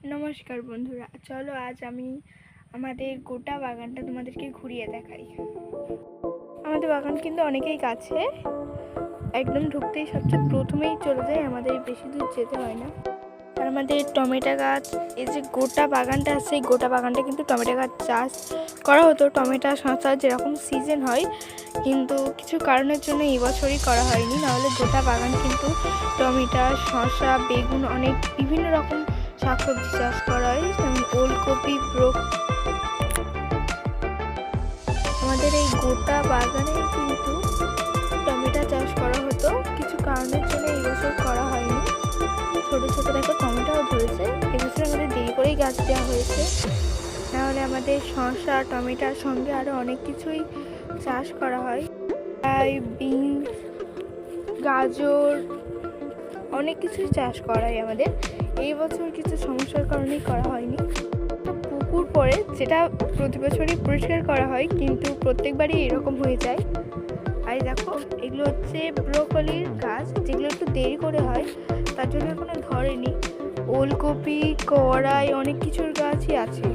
নমস্কার বন্ধুরা, চলো আজ আমি আমাদের গোটা বাগানটা তোমাদেরকে ঘুরিয়ে দেখাই। আমাদের বাগান কিন্তু অনেকেই কাছে, একদম ঢুকতেই সবচেয়ে প্রথমেই চলে যায়, আমাদের বেশি দূর যেতে হয় না। আর আমাদের টমেটো গাছ, এই যে গোটা বাগানটা আছে, এই গোটা বাগানটা কিন্তু টমেটো গাছ চাষ করা হতো। টমেটো শসা যেরকম সিজন হয়, কিন্তু কিছু কারণের জন্য এই বছরই করা হয়নি, নাহলে গোটা বাগান কিন্তু টমেটো, শসা, বেগুন, অনেক বিভিন্ন রকম শাকসবজি চাষ করা হয়, যেমন ওলকপি, আমাদের এই গোটা বাগানে কিন্তু টমেটো চাষ করা হতো। কিছু কারণের জন্য এই বছর করা হয়নি। ছোটো ছোটো দেখো টমেটোও ধরেছে, এবছর আমাদের দেরি করেই গাছ দেওয়া হয়েছে, নাহলে আমাদের শসা টমেটোর সঙ্গে আরও অনেক কিছুই চাষ করা হয়। তাই বিনস, গাজর, অনেক কিছুই চাষ করা হয় আমাদের। এই বছর কিছু সমস্যার কারণেই করা হয়নি। পুকুর পড়ে, যেটা প্রতি বছরই পরিষ্কার করা হয়, কিন্তু প্রত্যেকবারই এরকম হয়ে যায়। আর দেখো, এগুলো হচ্ছে ব্রোকলির গাছ, যেগুলো একটু দেরি করে হয়, তার জন্য এখনো ধরেনি। ওলকপি, কড়াই, অনেক কিছুর গাছই আছে,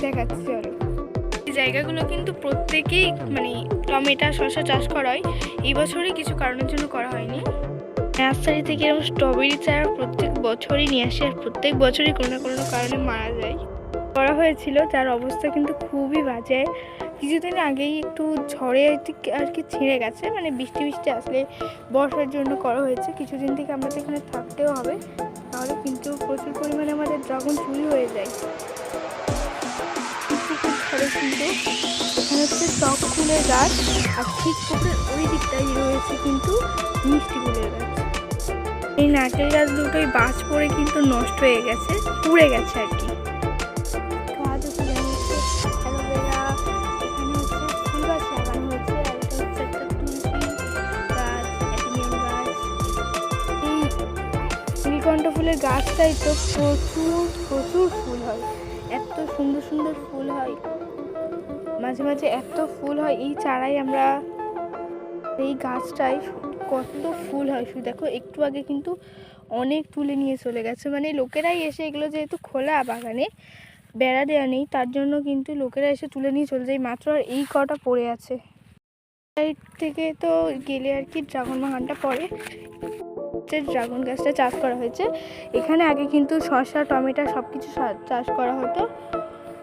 দেখাচ্ছি চলো। এই জায়গাগুলো কিন্তু প্রত্যেকেই টমেটো শসা চাষ করা হয়, এই বছরই কিছু কারণের জন্য করা হয়নি। নার্সারি থেকে এরকম স্ট্রবেরি চারা প্রত্যেক বছরই নিয়ে আসে, আর প্রত্যেক বছরই কোনো না কোনো কারণে মারা যায়। করা হয়েছিল, যার অবস্থা কিন্তু খুবই বাজে। কিছুদিন আগেই একটু ঝড়ে আর কি ছিঁড়ে গেছে, বৃষ্টি আসলে বর্ষার জন্য করা হয়েছে। কিছুদিন থেকে আমাদের এখানে থাকতেও হবে, তাহলে কিন্তু প্রচুর পরিমাণে আমাদের ড্রাগন চুরি হয়ে যায়। ঝড়ে কিন্তু এখানে হচ্ছে টক ফুলের গাছ, আর ঠিক পুকুরের ওই দিকটাই রয়েছে কিন্তু মিষ্টি ফুলের গাছ। এই নারকেল গাছ দুটোই বাজ পড়ে কিন্তু নষ্ট হয়ে গেছে, পুড়ে গেছে আর কি। নীলকণ্ঠ ফুলের গাছটাই তো প্রচুর প্রচুর ফুল হয়, এত সুন্দর সুন্দর ফুল হয়, মাঝে মাঝে এত ফুল হয়। এই চারাই আমরা, এই গাছটায় কত ফুল হয় শুধু দেখো। একটু আগে কিন্তু অনেক তুলে নিয়ে চলে গেছে, লোকেরাই এসে, এগুলো যেহেতু খোলা বাগানে বেড়া দেওয়া নেই, তার জন্য কিন্তু লোকেরা এসে তুলে নিয়ে চলে যায়। মাত্র আর এই কটা পড়ে আছে। সাইড থেকে তো গেলে আর কি ড্রাগন বাগানটা পড়ে, ড্রাগন গাছটা চাষ করা হয়েছে। এখানে আগে কিন্তু শসা টমেটো সব কিছু চাষ করা হতো,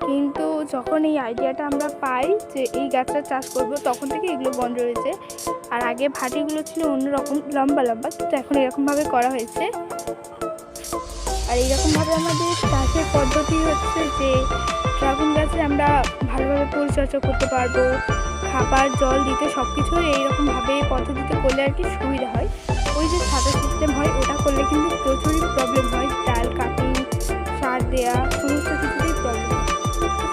কিন্তু যখন এই আইডিয়াটা আমরা পাই যে এই গাছটা চাষ করব, তখন থেকে এগুলো বন্ধ রয়েছে। আর আগে ভাটিগুলো ছিল অন্যরকম, লম্বা লম্বা, কিন্তু এখন এরকমভাবে করা হয়েছে। আর এইরকমভাবে আমাদের চাষের পদ্ধতি হচ্ছে যে ড্রাগন গাছে আমরা ভালোভাবে পরিচর্যা করতে পারবো, খাবার জল দিতে সব কিছুই এইরকমভাবে পদ্ধতিতে করলে আর কি সুবিধা হয়। ওই যে ছাতা সিস্টেম হয়, ওটা করলে কিন্তু প্রচুরই প্রবলেম হয়, ডাল কাটিং, সার দেওয়া, সমস্ত কিছুতেই প্রবলেম।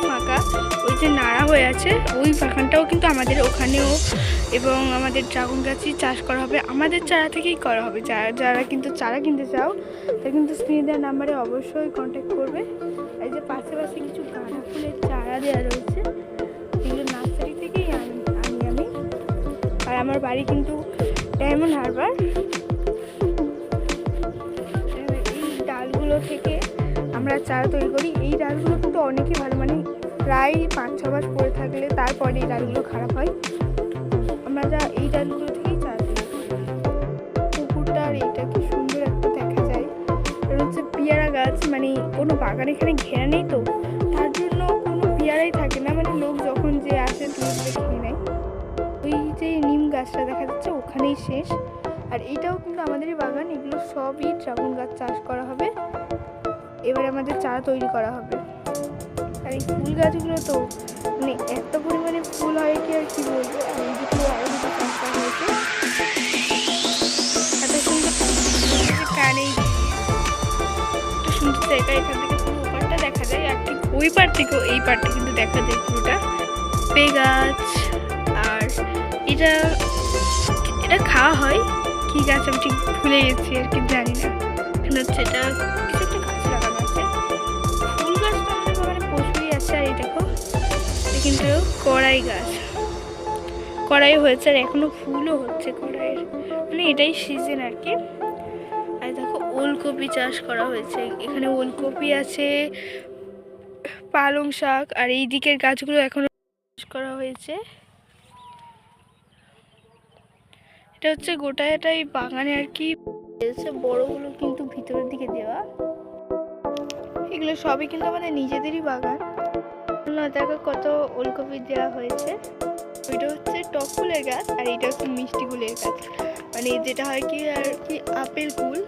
ফাঁকা ওই যে নাড়া হয়ে আছে, ওই বাগানটাও কিন্তু আমাদের ওখানেও, এবং আমাদের ড্রাগন গাছই চাষ করা হবে, আমাদের চারা থেকেই করা হবে। যারা কিন্তু চারা কিনতে চাও, তারা কিন্তু স্ক্রিনে দেওয়া নাম্বারে অবশ্যই কন্ট্যাক্ট করবে। এই যে পাশে কিছু গাঁদা ফুলের চারা দেওয়া রয়েছে, এগুলো নার্সারি থেকেই আনি আমি। আর আমার বাড়ি কিন্তু ডায়মন্ড হারবার। এই ডালগুলো থেকে আমরা চারা তৈরি করি। এই ডালগুলো কিন্তু অনেকই ভালো, প্রায় 5-6 মাস পরে থাকলে তারপরে এই ডালগুলো খারাপ হয়। আমরা এই ডালগুলো থেকেই চারা তৈরি করি। পুকুরটা আর এইটা কি সুন্দর একটা দেখা যায়। এটা হচ্ছে পেয়ারা গাছ, কোনো বাগান এখানে ঘেরা নেই, তো তার জন্য কোনো পেয়ারাই থাকে না, লোক যখন যে আসে তুলে খেয়ে নেয়। ওই যে নিম গাছটা দেখা যাচ্ছে ওখানেই শেষ। আর এইটাও কিন্তু আমাদেরই বাগান, এগুলো সবই ড্রাগন গাছ চাষ করা হবে। এবার আমাদের চারা তৈরি করা হবে। আর এই ফুল গাছগুলো তো এত পরিমাণে ফুল হয় কি আর কি বলবো। আর এইদিকে আরো দুটো চাষ করা হয়েছে, এত সুন্দর কানে একটু সুন্দর জায়গা। এখান থেকে পুরো ওপারটা দেখা যায়, আর ঠিক ওই পার থেকেও এই পারটা কিন্তু দেখা যায় পুরোটা। পে গাছ, আর এটা খাওয়া হয় কি গাছ আমি ঠিক ভুলে গেছি আর কি, জানি না। এখানে হচ্ছে এটা কিছু একটা গাছ লাগানো আছে, ফুল গাছ তো আমাদের বাগানে প্রচুরই আছে। আর এই দেখো, এটা কিন্তু কড়াই গাছ, কড়াই হয়েছে, আর এখনো ফুলও হচ্ছে কড়াইয়ের, এটাই সিজন আর কি। আর দেখো ওলকপি চাষ করা হয়েছে। এখানে ওলকপি আছে, পালং শাক, আর এই দিকের গাছগুলো এখনো চাষ করা হয়েছে। এটা হচ্ছে গোটাটাই বাগানে আর কি, বড়গুলো কিন্তু ভিতরের দিকে দেওয়া। এগুলো সবই কিন্তু আমাদের নিজেদেরই বাগান। দেখো কত ওলকপি দেওয়া হয়েছে। ওইটা হচ্ছে টক ফুলের গাছ, আর এটা হচ্ছে মিষ্টি কুলের গাছ, মানে যেটা হয় কি আর কি আপেল কুল,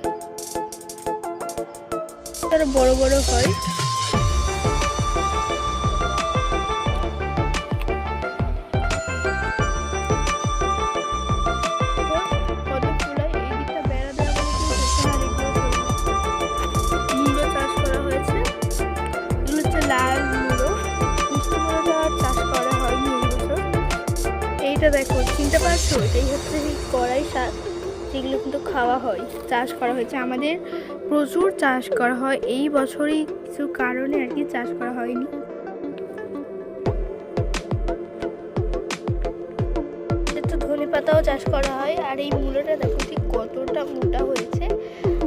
তারা বড় বড় হয়। কত ফুল হয়, এই দিকটা বেড়া দেওয়া মূলো চাষ করা হয়েছে। এগুলো হচ্ছে লাল মূলো, মিষ্টি মূলো চাষ করা হয়নি এই বছর। এইটা দেখো, চিনতে পারছো, এটাই হচ্ছে কড়াই শাক, যেগুলো কিন্তু খাওয়া হয়, চাষ করা হয়েছে। আমাদের প্রচুর চাষ করা হয়, এই বছরই কিছু কারণে আর কি চাষ করা হয়নি। তো ধনে পাতাও চাষ করা হয়। আর এই মূলোটা দেখো ঠিক কতটা মোটা হয়েছে,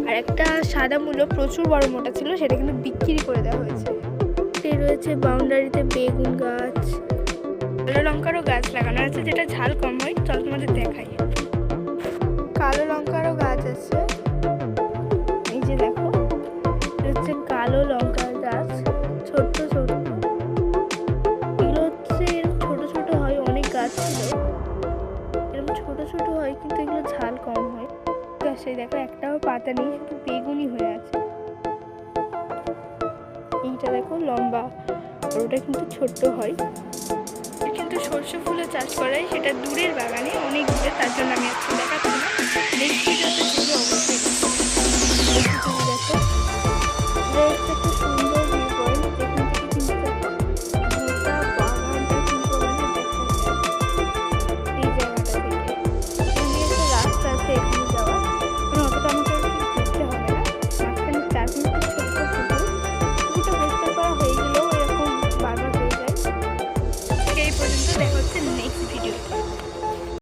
আর একটা সাদা মূলো প্রচুর বড় মোটা ছিল, সেটা কিন্তু বিক্রি করে দেওয়া হয়েছে। রয়েছে বাউন্ডারিতে বেগুন গাছ, কালো লঙ্কারও গাছ লাগানো আছে, যেটা ঝাল কম হয়। চল তোমাদের দেখাই। কালো লঙ্কারও গাছ আছে, এই যে দেখো, হচ্ছে কালো লঙ্কার গাছ, ছোট্ট ছোট্ট। এগুলো হচ্ছে ছোট ছোট হয়, অনেক গাছ ছিল এরকম ছোট ছোট হয়, কিন্তু এগুলো ঝাল কম হয়। গাছে দেখো একটাও পাতা নেই, শুধু বেগুনি হয়ে আছে। এইটা দেখো লম্বা, আর ওটা কিন্তু ছোট্ট হয়। কিন্তু সর্ষে ফুলের চাষ করাই, সেটা দূরের বাগানে, অনেক দূরে, তার জন্য আমি আজকে দেখাচ্ছি না। নেক্সট ভিডিওতে অবশ্যই।